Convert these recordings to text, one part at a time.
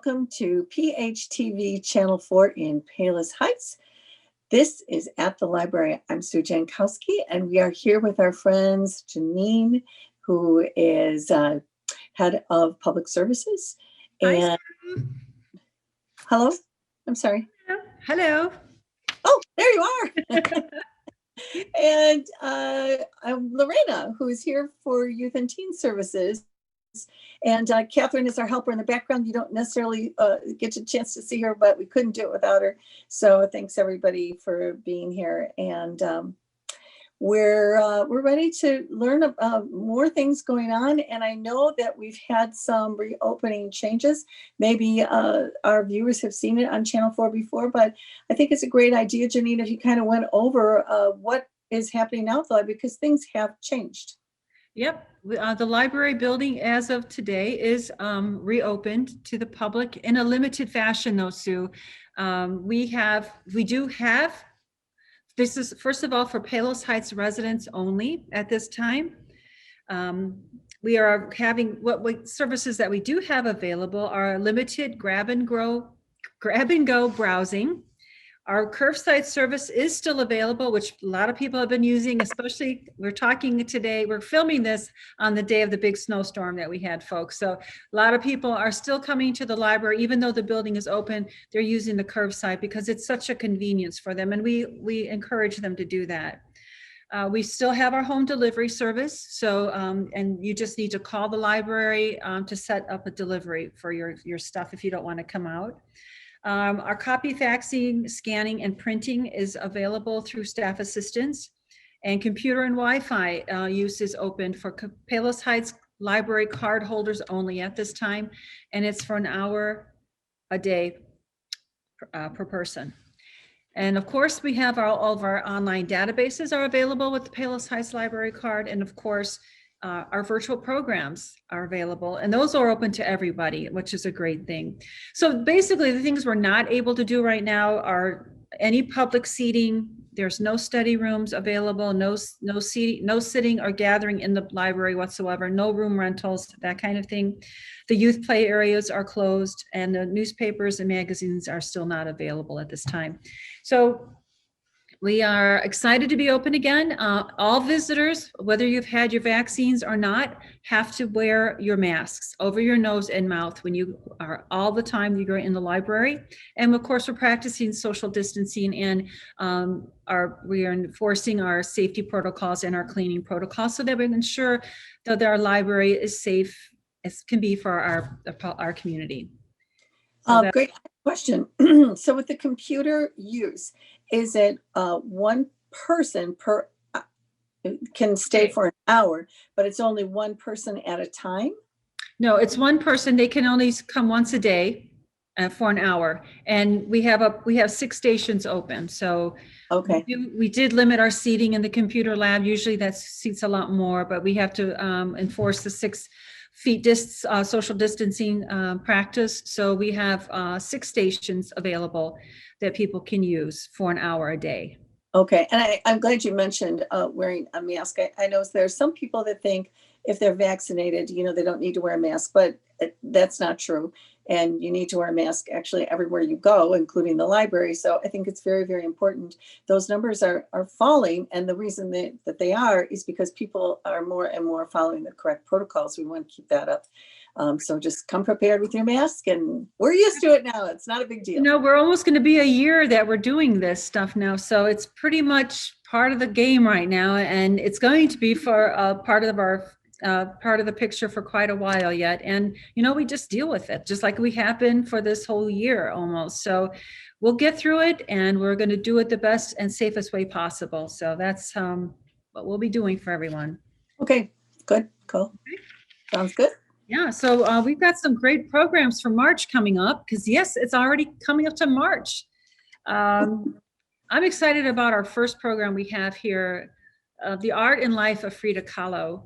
welcome to PHTV Channel 4 in Palos Heights. This is At the Library. I'm Sue Jankowski, and we are here with our friends Janine, who is head of public services. And hello, I'm sorry. Hello. Oh, there you are. And I'm Lorena, who is here for Youth and Teen Services. And Catherine is our helper in the background. You don't necessarily get a chance to see her, but we couldn't do it without her. So thanks everybody for being here. And we're ready to learn more things going on. And I know that we've had some reopening changes. Maybe our viewers have seen it on Channel 4 before, but I think it's a great idea, Janine, if you kind of went over what is happening now, because things have changed. Yep, the library building as of today is reopened to the public in a limited fashion though, Sue. We do have, this is first of all for Palos Heights residents only at this time. We are having, what services that we do have available are limited grab and go browsing. Our curbside service is still available, which a lot of people have been using, especially we're filming this on the day of the big snowstorm that we had, folks. So a lot of people are still coming to the library, even though the building is open, they're using the curbside because it's such a convenience for them. And we encourage them to do that. We still have our home delivery service. So, and you just need to call the library to set up a delivery for your stuff if you don't want to come out. Our copy faxing, scanning, and printing is available through staff assistance, and computer and Wi-Fi use is open for Palos Heights library card holders only at this time, and it's for an hour a day per person. And of course, we have all of our online databases are available with the Palos Heights library card, and of course, our virtual programs are available, and those are open to everybody, which is a great thing. So basically the things we're not able to do right now are any public seating. There's no study rooms available, no sitting or gathering in the library whatsoever, no room rentals, that kind of thing. The youth play areas are closed, and the newspapers and magazines are still not available at this time. So we are excited to be open again. All visitors, whether you've had your vaccines or not, have to wear your masks over your nose and mouth when you are all the time you're in the library. And of course, we're practicing social distancing, and we are enforcing our safety protocols and our cleaning protocols so that we can ensure that our library is safe as can be for our community. So great question. So with the computer use, is it one person can stay for an hour, but it's only one person at a time? No, it's one person. They can only come once a day for an hour, and we have 6 stations open. So okay, we did limit our seating in the computer lab. Usually that seats a lot more, but we have to enforce the 6 feet social distancing practice. So we have 6 stations available that people can use for an hour a day. Okay, and I'm glad you mentioned wearing a mask. I know there's some people that think if they're vaccinated, they don't need to wear a mask, but that's not true. And you need to wear a mask actually everywhere you go, including the library. So I think it's very, very important. Those numbers are falling. And the reason that they are is because people are more and more following the correct protocols. We want to keep that up. So just come prepared with your mask, and we're used to it now. It's not a big deal. We're almost going to be a year that we're doing this stuff now. So it's pretty much part of the game right now. And it's going to be for part of the picture for quite a while yet. And, we just deal with it just like we have been for this whole year almost. So we'll get through it, and we're going to do it the best and safest way possible. So that's what we'll be doing for everyone. Okay, good, cool. Okay. Sounds good. Yeah, so we've got some great programs for March coming up, because yes, it's already coming up to March. I'm excited about our first program we have here, The Art and Life of Frida Kahlo.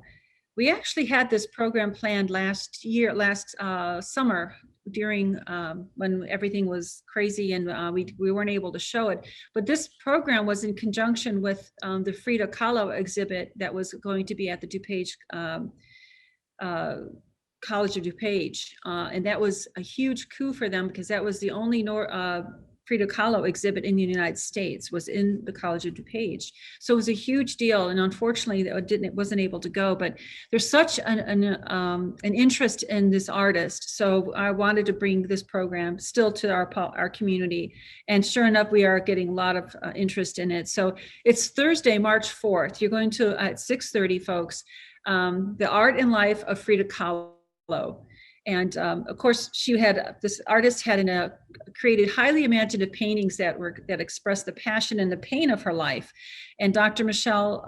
We actually had this program planned last summer during when everything was crazy and we weren't able to show it. But this program was in conjunction with the Frida Kahlo exhibit that was going to be at the DuPage College of DuPage. And that was a huge coup for them because that was the only Frida Kahlo exhibit in the United States was in the College of DuPage. So it was a huge deal. And unfortunately it wasn't able to go, but there's such an interest in this artist. So I wanted to bring this program still to our community. And sure enough, we are getting a lot of interest in it. So it's Thursday, March 4th. You're going to, at 6:30, folks, The Art and Life of Frida Kahlo. And of course, this artist had created highly imaginative paintings that express the passion and the pain of her life. And Dr. Michelle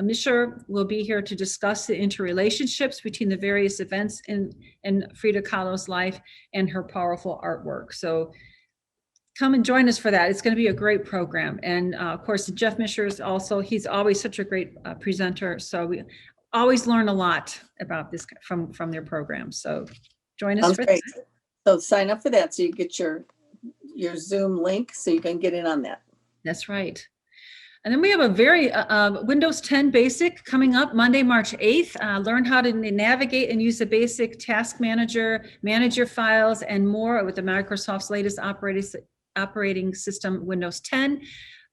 Mischer will be here to discuss the interrelationships between the various events in Frida Kahlo's life and her powerful artwork. So come and join us for that. It's going to be a great program. And of course, Jeff Mischer he's always such a great presenter. So we always learn a lot about this from their program. So join us for that. So sign up for that so you get your Zoom link so you can get in on that. That's right. And then we have a very Windows 10 Basic coming up Monday, March 8th. Learn how to navigate and use the basic task manager, manage your files, and more with the Microsoft's latest operating system, Windows 10.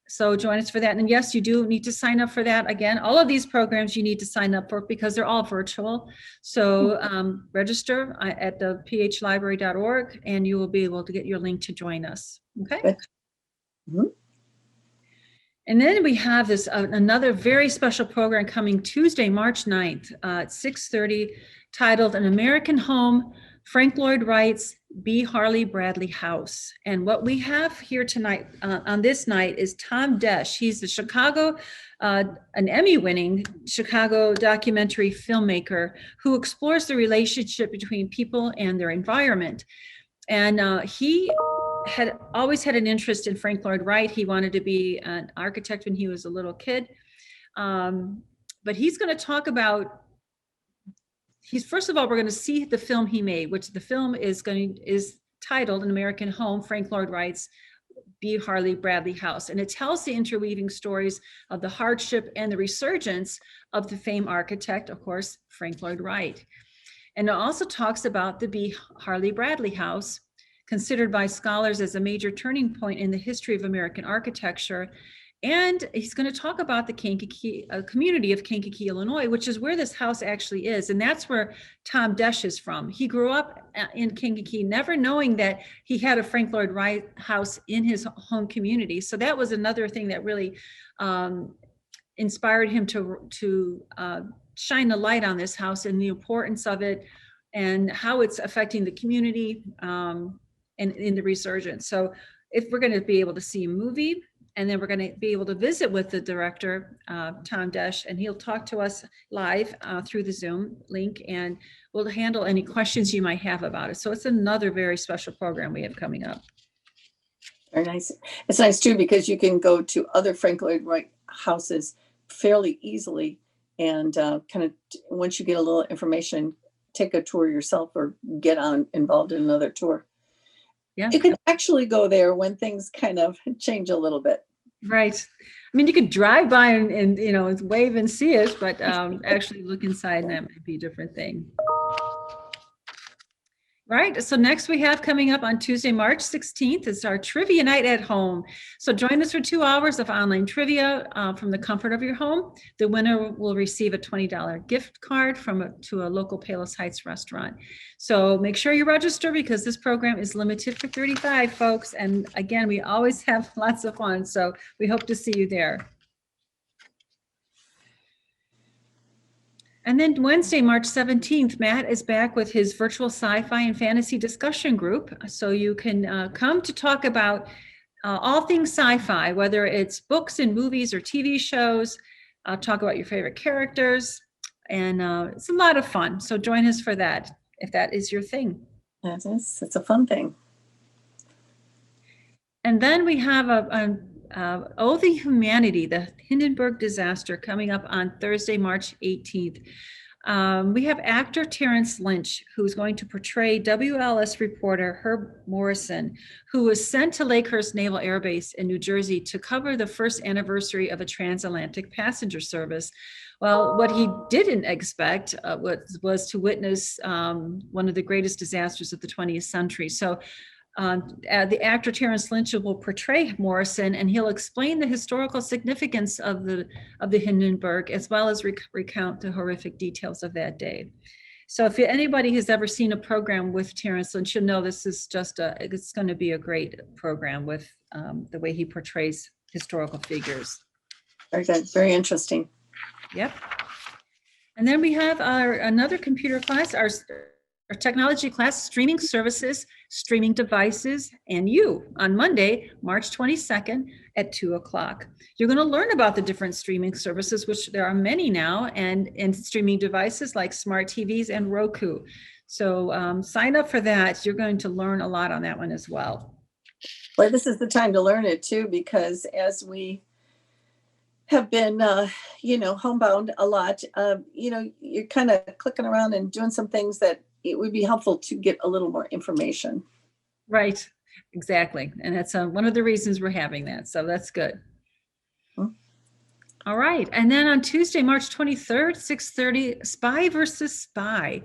So join us for that. And yes, you do need to sign up for that. Again, all of these programs you need to sign up for because they're all virtual. So register at the phlibrary.org and you will be able to get your link to join us. Okay. Mm-hmm. And then we have this another very special program coming Tuesday, March 9th at 6:30, titled An American Home, Frank Lloyd Wright's B. Harley Bradley House. And what we have here tonight on this night is Tom Desch. He's the an Emmy-winning Chicago documentary filmmaker who explores the relationship between people and their environment. And he had always had an interest in Frank Lloyd Wright. He wanted to be an architect when he was a little kid. But he's going to talk about, first of all, we're going to see the film he made, which the film is titled An American Home, Frank Lloyd Wright's B. Harley Bradley House. And it tells the interweaving stories of the hardship and the resurgence of the famed architect, of course, Frank Lloyd Wright. And it also talks about the B. Harley Bradley House, considered by scholars as a major turning point in the history of American architecture. And he's going to talk about the Kankakee community of Kankakee, Illinois, which is where this house actually is. And that's where Tom Desch is from. He grew up in Kankakee, never knowing that he had a Frank Lloyd Wright house in his home community. So that was another thing that really inspired him to shine a light on this house and the importance of it and how it's affecting the community and in the resurgence. So if we're going to be able to see a movie, and then we're going to be able to visit with the director, Tom Desch, and he'll talk to us live through the Zoom link, and we'll handle any questions you might have about it. So it's another very special program we have coming up. Very nice. It's nice too, because you can go to other Frank Lloyd Wright houses fairly easily and kind of, once you get a little information, take a tour yourself or get involved in another tour. Yeah. You can actually go there when things kind of change a little bit. Right. I mean, you could drive by and wave and see it, but actually look inside and that might be a different thing. Right. So next we have coming up on Tuesday, March 16th is our trivia night at home. So join us for 2 hours of online trivia from the comfort of your home. The winner will receive a $20 gift card to a local Palos Heights restaurant. So make sure you register because this program is limited for 35 folks. And again, we always have lots of fun. So we hope to see you there. And then Wednesday, March 17th, Matt is back with his virtual sci-fi and fantasy discussion group. So you can come to talk about all things sci-fi, whether it's books and movies or TV shows, talk about your favorite characters, and it's a lot of fun. So join us for that, if that is your thing. It's a fun thing. And then we have Oh, the Humanity, the Hindenburg disaster coming up on Thursday, March 18th. We have actor Terrence Lynch, who's going to portray WLS reporter Herb Morrison, who was sent to Lakehurst Naval Air Base in New Jersey to cover the first anniversary of a transatlantic passenger service. Well, what he didn't expect was to witness one of the greatest disasters of the 20th century. So the actor Terrence Lynch will portray Morrison, and he'll explain the historical significance of the Hindenburg, as well as recount the horrific details of that day. So if anybody has ever seen a program with Terrence Lynch, you'll know this is it's going to be a great program with the way he portrays historical figures. Very good. Very interesting. Yep. And then we have another computer class, our technology class, streaming services, streaming devices, and you on Monday, March 22nd at 2:00. You're going to learn about the different streaming services, which there are many now, and streaming devices like smart TVs and Roku. So sign up for that. You're going to learn a lot on that one as well. Well, this is the time to learn it too, because as we have been, homebound a lot, you're kind of clicking around and doing some things that it would be helpful to get a little more information. Right, exactly. And that's one of the reasons we're having that. So that's good. All right. And then on Tuesday, March 23rd, 6:30, Spy versus Spy.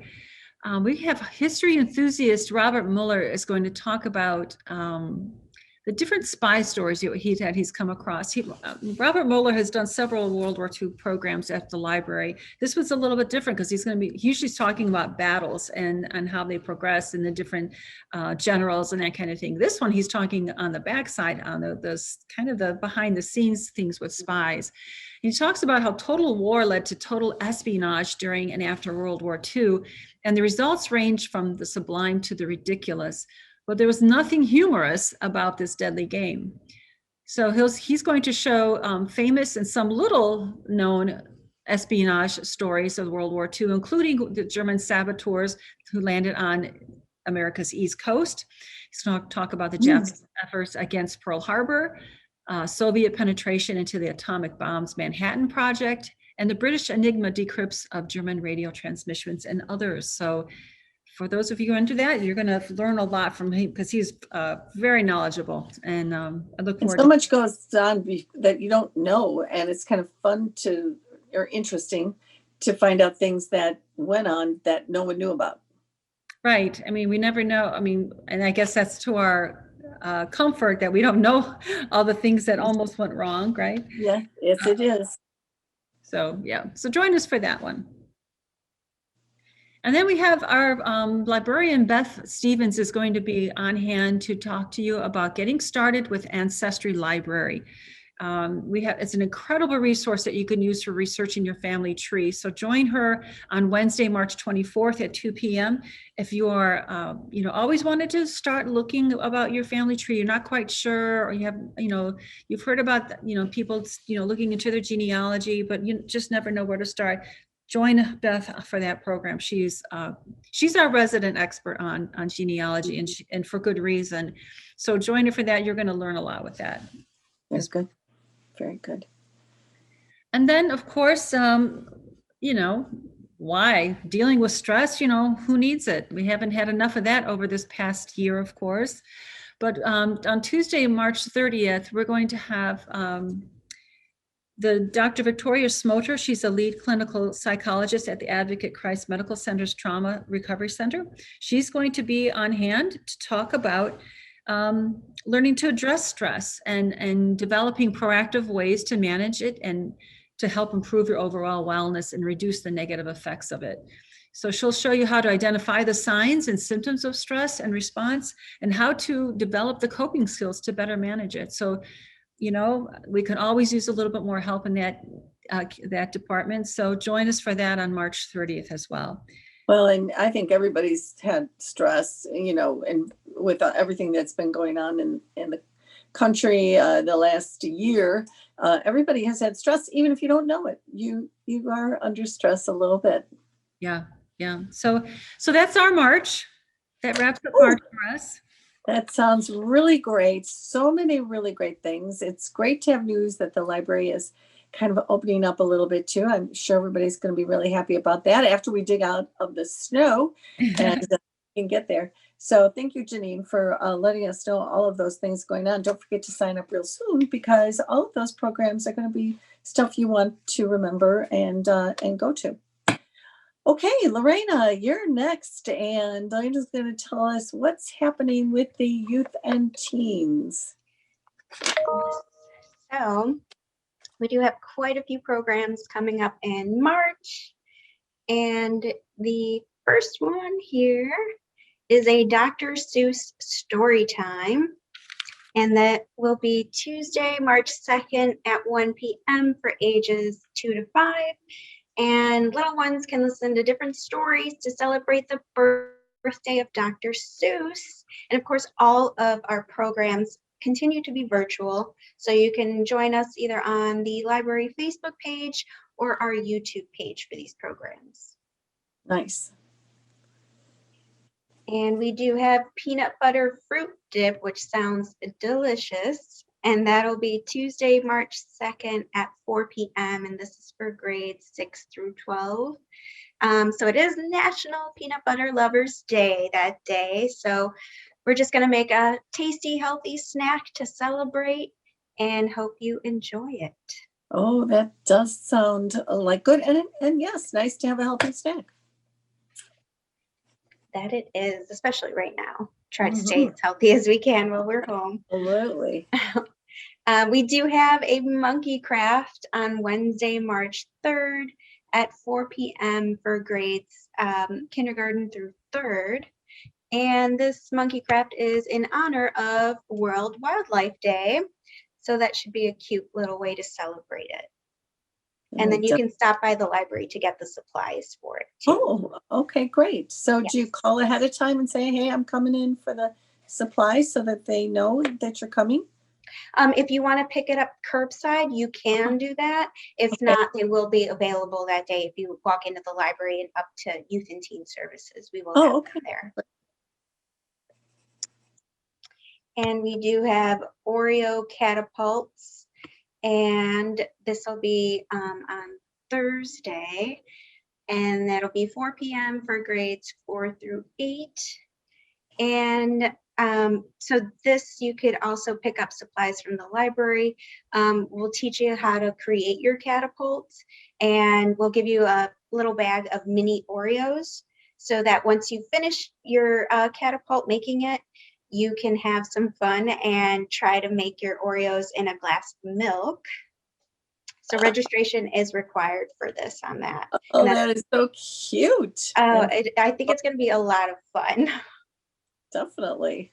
We have history enthusiast Robert Mueller is going to talk about the different spy stories he's come across. Robert Mueller has done several World War II programs at the library. This was a little bit different because he's usually talking about battles and how they progress and the different generals and that kind of thing. This one, he's talking on the backside, on the kind of the behind the scenes things with spies. He talks about how total war led to total espionage during and after World War II, and the results range from the sublime to the ridiculous. But there was nothing humorous about this deadly game. So he's going to show famous and some little known espionage stories of World War II, including the German saboteurs who landed on America's East Coast. He's going to talk about the Japanese efforts against Pearl Harbor, Soviet penetration into the atomic bomb's Manhattan Project, and the British Enigma decrypts of German radio transmissions and others. So for those of you who are into that, you're going to learn a lot from him because he's very knowledgeable, and I look forward. And so much goes on that you don't know, and it's kind of fun or interesting to find out things that went on that no one knew about. Right. I mean, we never know. I mean, and I guess that's to our comfort that we don't know all the things that almost went wrong, right? Yeah, yes, it is. So yeah, so join us for that one. And then we have our librarian, Beth Stevens, is going to be on hand to talk to you about getting started with Ancestry Library. It's an incredible resource that you can use for researching your family tree. So join her on Wednesday, March 24th at 2 p.m. If you are, always wanted to start looking about your family tree, you're not quite sure, or you have, you've heard about, people, looking into their genealogy, but you just never know where to start. Join Beth for that program. She's our resident expert on genealogy, and for good reason. So join her for that. You're going to learn a lot with that. That's good. Very good. And then, of course, why? Dealing with stress, who needs it? We haven't had enough of that over this past year, of course. But on Tuesday, March 30th, we're going to have the Dr. Victoria Smoter. She's a lead clinical psychologist at the Advocate Christ Medical Center's Trauma Recovery Center. She's going to be on hand to talk about learning to address stress and developing proactive ways to manage it and to help improve your overall wellness and reduce the negative effects of it. So she'll show you how to identify the signs and symptoms of stress and response, and how to develop the coping skills to better manage it. So, we can always use a little bit more help in that department. So join us for that on March 30th as well. Well, and I think everybody's had stress, and with everything that's been going on in the country the last year, everybody has had stress, even if you don't know it. You are under stress a little bit. Yeah. So that's our March. That wraps up March for us. That sounds really great. So many really great things. It's great to have news that the library is kind of opening up a little bit too. I'm sure everybody's going to be really happy about that after we dig out of the snow and can get there. So thank you, Janine, for letting us know all of those things going on. Don't forget to sign up real soon, because all of those programs are going to be stuff you want to remember and go to. Okay, Lorena, you're next, and I'm just going to tell us what's happening with the youth and teens. So we do have quite a few programs coming up in March, and the first one here is a Dr. Seuss story time, and that will be Tuesday, March 2nd at 1 p.m. for ages 2 to 5. And little ones can listen to different stories to celebrate the birthday of Dr. Seuss. And of course, all of our programs continue to be virtual, so you can join us either on the library Facebook page or our YouTube page for these programs. Nice. And we do have peanut butter fruit dip, which sounds delicious. And that'll be Tuesday, March 2nd at 4 p.m. And this is for grades 6 through 12. So it is National Peanut Butter Lovers Day that day. So we're just going to make a tasty, healthy snack to celebrate and hope you enjoy it. Oh, that does sound like good. And yes, nice to have a healthy snack. That it is, especially right now. Try to stay as healthy as we can while we're home. Absolutely. We do have a monkey craft on Wednesday, March 3rd at 4 p.m. for grades kindergarten through 3rd. And this monkey craft is in honor of World Wildlife Day. So that should be a cute little way to celebrate it. And then you can stop by the library to get the supplies for it too. Oh, okay, great. So yes. Do you call ahead of time and say, hey, I'm coming in for the supplies, so that they know that you're coming? If you want to pick it up curbside, you can do that. If not, they will be available that day. If you walk into the library and up to Youth and Teen Services, we will have them there. And we do have Oreo catapults, and this will be on Thursday, and that'll be 4 p.m. for grades 4 through 8. And so this, you could also pick up supplies from the library. We'll teach you how to create your catapults, and we'll give you a little bag of mini Oreos, so that once you finish your catapult making it, you can have some fun and try to make your Oreos in a glass of milk. So registration is required for this on that. Oh, that is so cute. Oh, I think it's going to be a lot of fun. Definitely.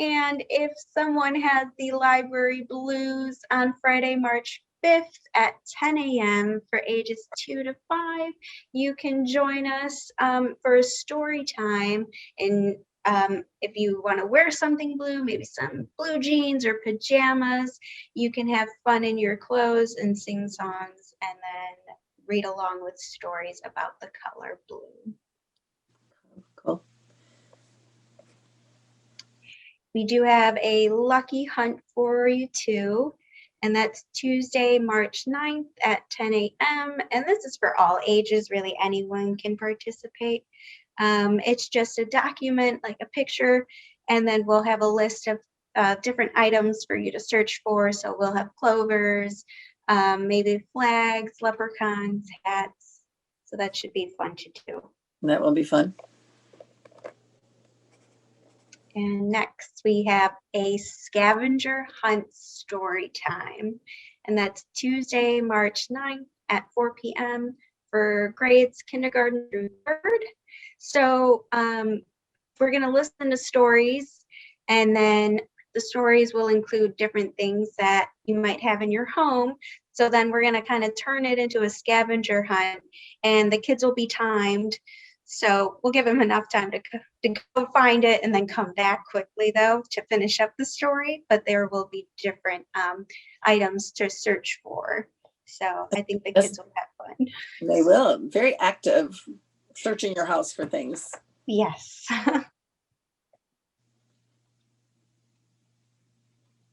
And if someone has the library blues on Friday, March 5th at 10 a.m. for ages 2 to 5, you can join us for a story time. And if you want to wear something blue, maybe some blue jeans or pajamas, you can have fun in your clothes and sing songs and then read along with stories about the color blue. Cool. We do have a lucky hunt for you too, and that's Tuesday, March 9th at 10 a.m. And this is for all ages, really anyone can participate. It's just a document, like a picture, and then we'll have a list of different items for you to search for. So we'll have clovers, maybe flags, leprechauns, hats. So that should be fun to do. That will be fun. And next we have a scavenger hunt story time. And that's Tuesday, March 9th at 4 p.m. for grades kindergarten through 3rd. So we're going to listen to stories, and then the stories will include different things that you might have in your home. So then we're going to kind of turn it into a scavenger hunt, and the kids will be timed. So we'll give them enough time to go find it and then come back quickly, though, to finish up the story. But there will be different items to search for. So I think the kids will have fun. They will. Very active, searching your house for things. Yes.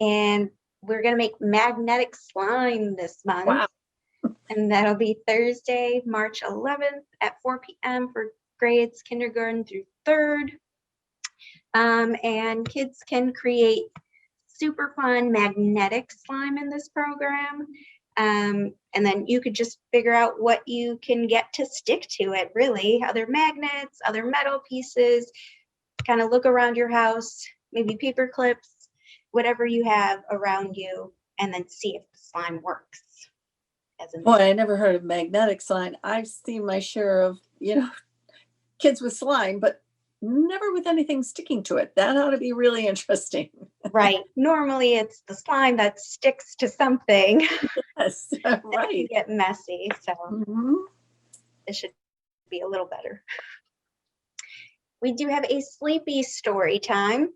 And we're going to make magnetic slime this month. Wow. And that'll be Thursday, March 11th at 4 p.m. for grades kindergarten through 3rd. And kids can create super fun magnetic slime in this program. And then you could just figure out what you can get to stick to it, really. Other magnets, other metal pieces, kind of look around your house, maybe paper clips, whatever you have around you, and then see if the slime works. Boy, I never heard of magnetic slime. I've seen my share of, kids with slime, but never with anything sticking to it. That ought to be really interesting. Right. Normally it's the slime that sticks to something. Yes, That can right. get messy. So Mhm. it should be a little better. We do have a sleepy story time,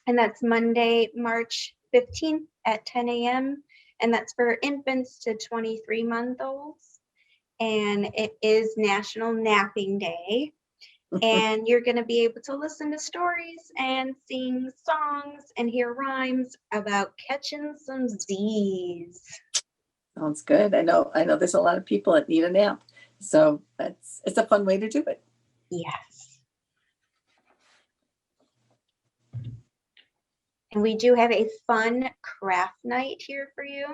and that's Monday, March 15th at 10 a.m. And that's for infants to 23-month-olds. And it is National Napping Day. And you're going to be able to listen to stories and sing songs and hear rhymes about catching some Z's. Sounds good. I know there's a lot of people that need a nap. So it's a fun way to do it. Yes. And we do have a fun craft night here for you.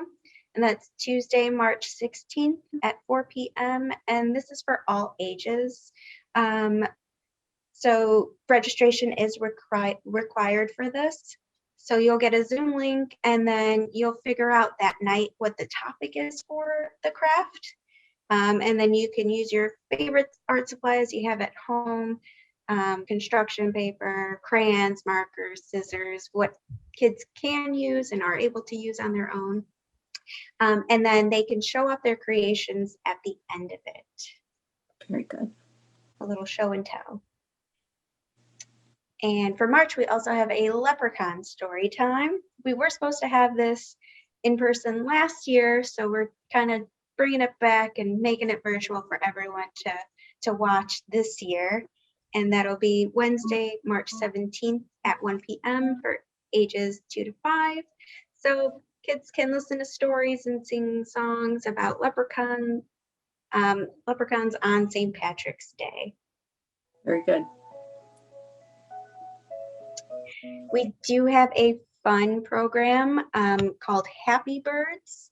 And that's Tuesday, March 16th at 4 p.m. And this is for all ages. So registration is required for this. So you'll get a Zoom link and then you'll figure out that night what the topic is for the craft. And then you can use your favorite art supplies you have at home, construction paper, crayons, markers, scissors, what kids can use and are able to use on their own. And then they can show off their creations at the end of it. Very good. A little show and tell. And for March, we also have a leprechaun story time. We were supposed to have this in person last year, so we're kind of bringing it back and making it virtual for everyone to watch this year. And that'll be Wednesday, March 17th at 1 p.m. for ages 2 to 5. So kids can listen to stories and sing songs about leprechauns on St. Patrick's Day. Very good. We do have a fun program called Happy Birds,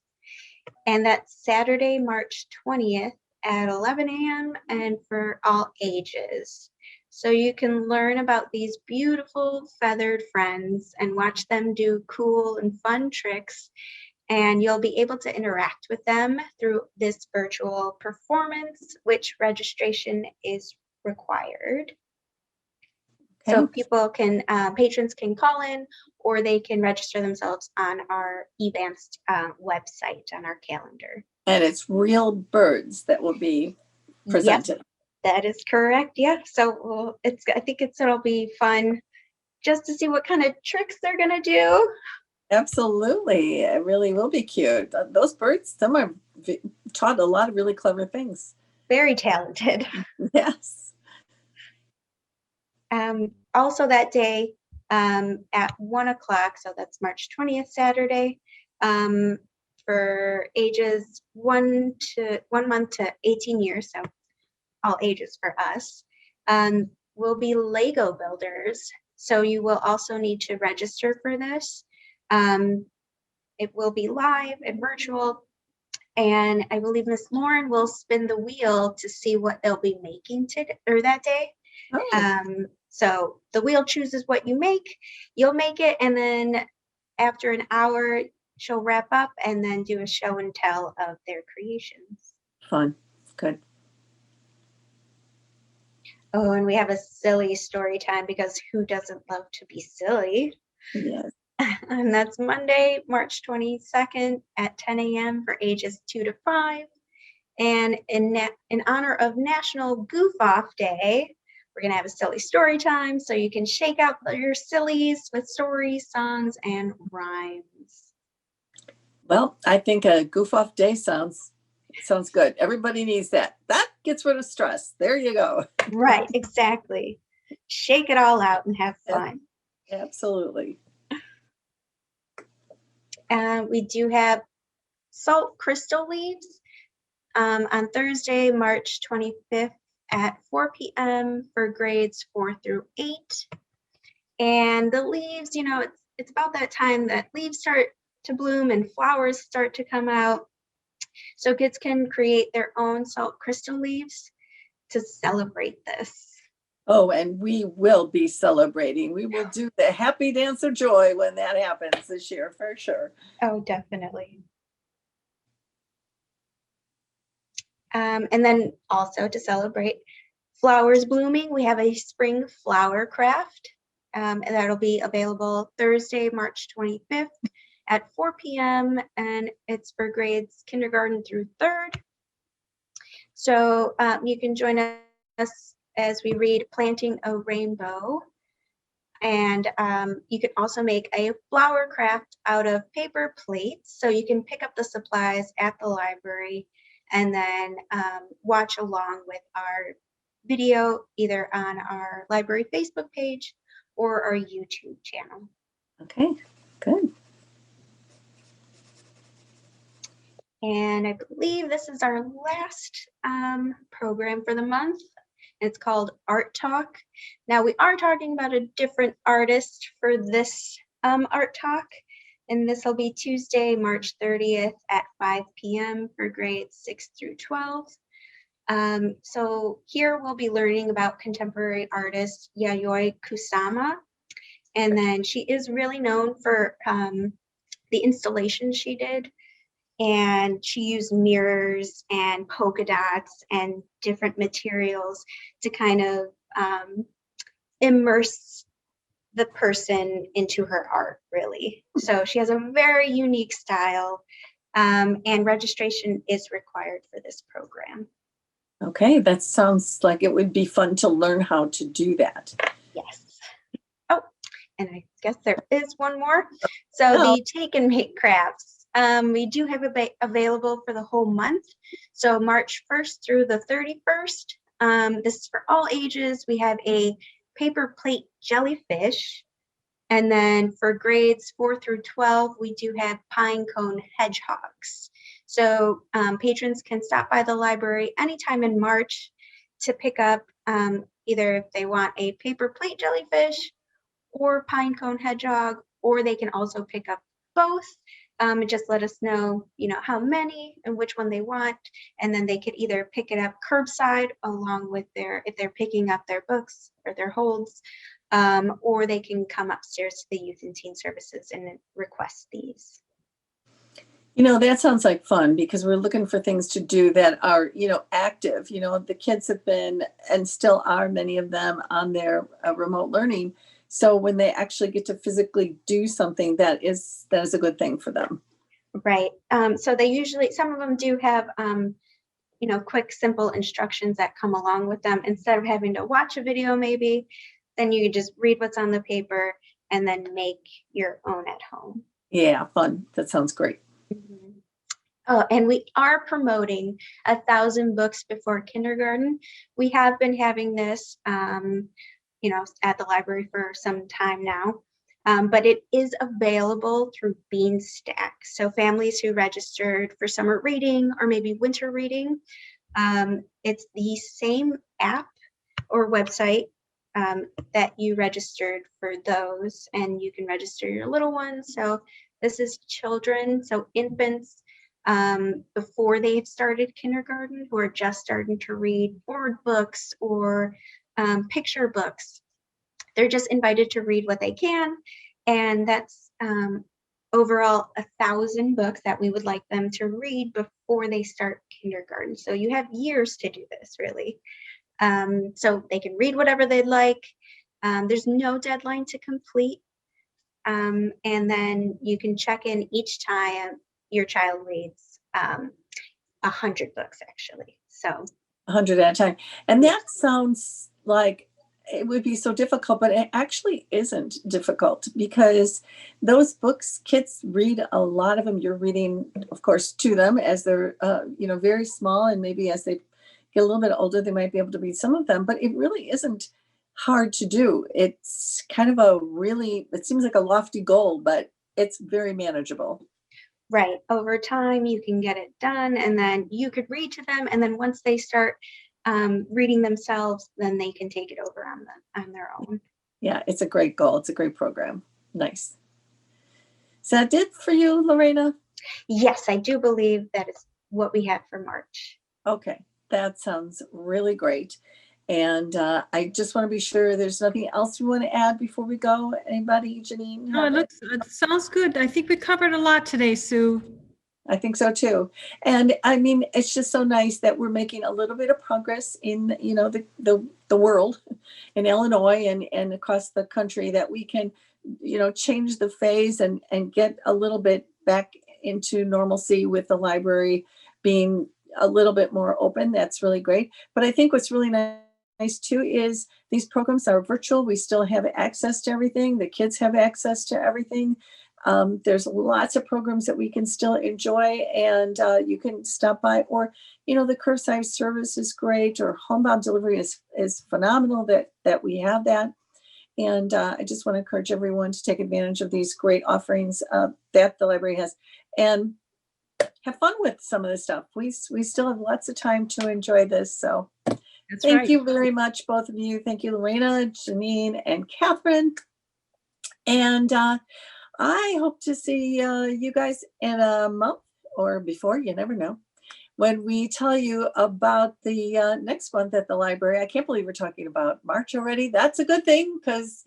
and that's Saturday, March 20th at 11 a.m. and for all ages. So you can learn about these beautiful feathered friends and watch them do cool and fun tricks, and you'll be able to interact with them through this virtual performance, which registration is required. So people can, patrons can call in or they can register themselves on our eVance website on our calendar. And it's real birds that will be presented. Yep, that is correct. Yeah. So I think it'll be fun just to see what kind of tricks they're going to do. Absolutely. It really will be cute. Those birds, some are taught a lot of really clever things. Very talented. Yes. Also that day at 1 o'clock, so that's March 20th, Saturday, for ages 1 month to 18 years, so all ages for us, will be Lego builders. So you will also need to register for this. It will be live and virtual, and I believe Miss Lauren will spin the wheel to see what they'll be making that day. Oh. So the wheel chooses what you make, you'll make it, and then after an hour, she'll wrap up and then do a show and tell of their creations. Fun. Good. Oh, and we have a silly story time because who doesn't love to be silly? Yes. And that's Monday, March 22nd at 10 a.m. for ages 2 to 5. And in honor of National Goof Off Day, we're going to have a silly story time so you can shake out your sillies with stories, songs, and rhymes. Well, I think a goof off day sounds good. Everybody needs that. That gets rid of stress. There you go. Right, exactly. Shake it all out and have fun. Absolutely. We do have salt crystal leaves on Thursday, March 25th at 4 p.m. for grades 4 through 8. And the leaves, you know, it's about that time that leaves start to bloom and flowers start to come out. So kids can create their own salt crystal leaves to celebrate this. Oh, and we will be celebrating. We will do the happy dance of joy when that happens this year, for sure. Oh, definitely. And then also to celebrate flowers blooming, we have a spring flower craft, and that'll be available Thursday, March 25th at 4 p.m. and it's for grades kindergarten through 3rd. So you can join us as we read Planting a Rainbow. And you can also make a flower craft out of paper plates. So you can pick up the supplies at the library and then watch along with our video either on our library Facebook page or our YouTube channel. Okay, good. And I believe this is our last program for the month. It's called Art Talk. Now we are talking about a different artist for this Art Talk, and this will be Tuesday, March 30th at 5 p.m. for grades 6 through 12. So here we'll be learning about contemporary artist Yayoi Kusama, and then she is really known for the installations she did. And she used mirrors and polka dots and different materials to kind of immerse the person into her art, really. So she has a very unique style, and registration is required for this program. Okay, that sounds like it would be fun to learn how to do that. Yes. Oh, and I guess there is one more. So the take and make crafts. We do have available for the whole month. So March 1st through the 31st. This is for all ages. We have a paper plate jellyfish. And then for grades 4 through 12, we do have pine cone hedgehogs. So patrons can stop by the library anytime in March to pick up either if they want a paper plate jellyfish or pine cone hedgehog, or they can also pick up both. And just let us know, you know, how many and which one they want, and then they could either pick it up curbside along with if they're picking up their books or their holds, or they can come upstairs to the Youth and Teen Services and request these. You know, that sounds like fun because we're looking for things to do that are, you know, active. You know, the kids have been and still are, many of them, on their remote learning. So when they actually get to physically do something, that is a good thing for them. Right. So they usually, some of them do have, you know, quick, simple instructions that come along with them. Instead of having to watch a video, maybe, then you just read what's on the paper and then make your own at home. Yeah, fun. That sounds great. Mm-hmm. Oh, and we are promoting 1,000 books before kindergarten. We have been having this, you know, at the library for some time now, but it is available through Beanstack. So families who registered for summer reading or maybe winter reading, it's the same app or website that you registered for those, and you can register your little ones. So this is children, so infants, before they've started kindergarten, who are just starting to read board books or picture books. They're just invited to read what they can, and that's overall 1,000 books that we would like them to read before they start kindergarten. So you have years to do this, really. So they can read whatever they'd like. There's no deadline to complete. And then you can check in each time your child reads 100 books, actually. So 100 at a time. And that sounds like it would be so difficult, but it actually isn't difficult because those books, kids read a lot of them. You're reading, of course, to them as they're, you know, very small, and maybe as they get a little bit older, they might be able to read some of them, but it really isn't hard to do. It's kind of it seems like a lofty goal, but it's very manageable. Right. Over time, you can get it done, and then you could read to them. And then once they start reading themselves, then they can take it over on their own. Yeah, it's a great goal. It's a great program. Nice. Is that it for you, Lorena? Yes, I do believe that is what we have for March. Okay, that sounds really great. And I just want to be sure there's nothing else you want to add before we go. Anybody, Janine? No, it sounds good. I think we covered a lot today, Sue. I think so too. And I mean, it's just so nice that we're making a little bit of progress in, you know, the world in Illinois and across the country, that we can, you know, change the phase and get a little bit back into normalcy with the library being a little bit more open. That's really great. But I think what's really nice too is these programs are virtual. We still have access to everything. The kids have access to everything. There's lots of programs that we can still enjoy, and you can stop by, or, you know, the curbside service is great, or homebound delivery is phenomenal that we have that. And I just want to encourage everyone to take advantage of these great offerings that the library has, and have fun with some of this stuff. We still have lots of time to enjoy this. So thank you very much, both of you. Thank you, Lorena, Janine, and Catherine. And I hope to see you guys in a month or before, you never know, when we tell you about the next month at the library. I can't believe we're talking about March already. That's a good thing, because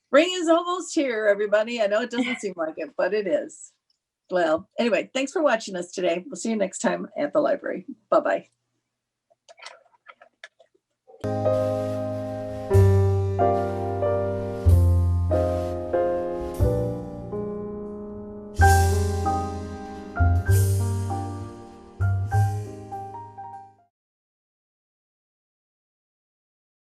spring is almost here, everybody. I know it doesn't seem like it, but it is. Well, anyway, thanks for watching us today. We'll see you next time at the library. Bye-bye.